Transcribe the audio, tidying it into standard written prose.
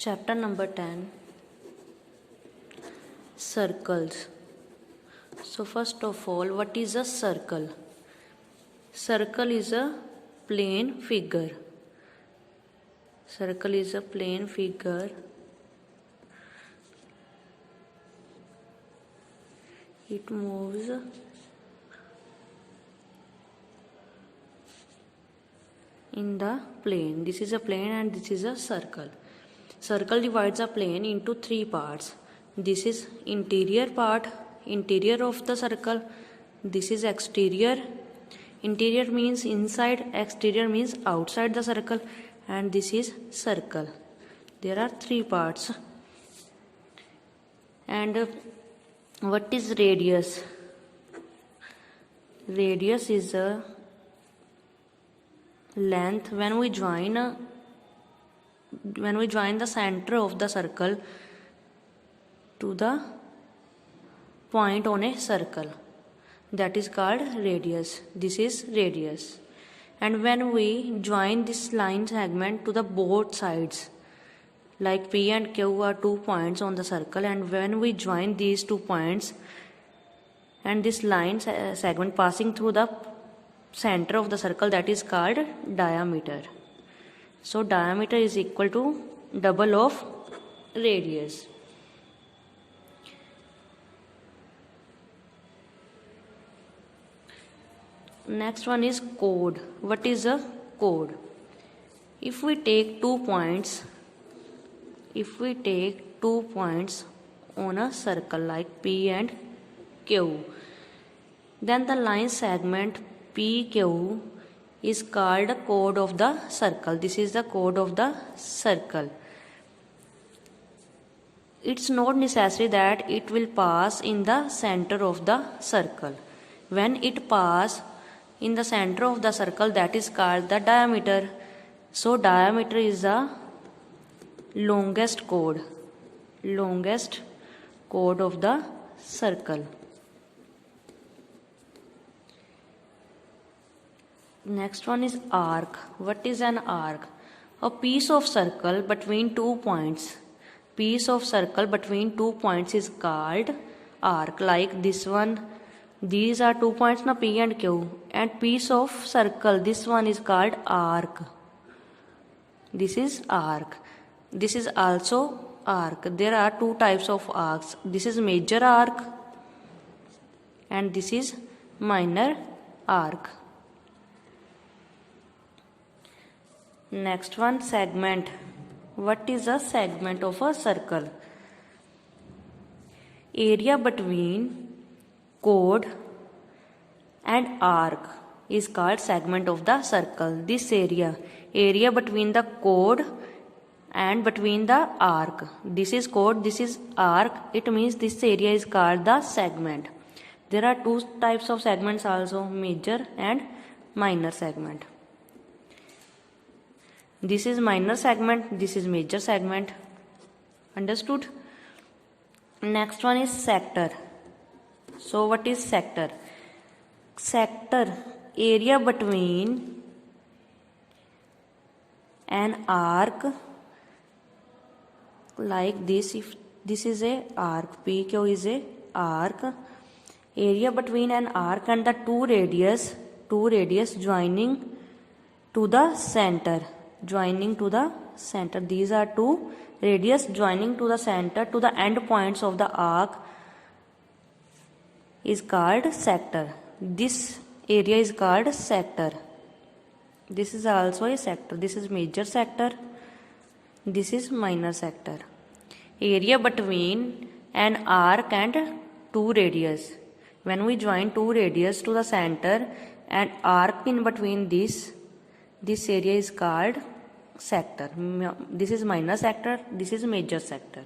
Chapter number 10, Circles. So first of all, what is a circle? Circle is a plane figure. Circle is a plane figure. It moves in the plane. This is a plane and this is a circle. Circle divides a plane into three parts. This is interior part, interior of the circle. This is exterior. Interior means inside, exterior means outside the circle, and this is circle. There are three parts. And what is radius? Radius is a length when we join the center of the circle to the point on a circle, that is called radius. This is radius. And when we join this line segment to the both sides, like P and Q are 2 points on the circle, and when we join these 2 points and this line segment passing through the center of the circle, that is called diameter. So diameter is equal to double of radius. Next one is chord. What is a chord? If we take 2 points, on a circle like P and Q, then the line segment PQ is called the chord of the circle. This is the chord of the circle. It's not necessary that it will pass in the center of the circle. When it passes in the center of the circle, that is called the diameter. So diameter is the longest chord of the circle. Next one is arc. What is an arc? A piece of circle between 2 points. Piece of circle between 2 points is called arc. Like this one, these are 2 points now, P and Q, and piece of circle, this one is called arc. This is arc. This is also arc. There are 2 types of arcs. This is major arc and this is minor arc. Next one, segment. What is a segment of a circle? Area between chord and arc is called segment of the circle. This area between the chord and between the arc. This is chord, this is arc. It means this area is called the segment. There are 2 types of segments also, major and minor segment. This is minor segment, this is major segment. Understood? Next one is sector. So what is sector? Sector, area between an arc like this. If this is a arc, PQ is a arc, area between an arc and the two radius joining to the center. These are 2 radius joining to the center to the end points of the arc is called sector. This area is called sector. This is also a sector. This is major sector. This is minor sector. Area between an arc and 2 radius. When we join 2 radius to the center and arc in between this area is called sector. This is minor sector. This is major sector.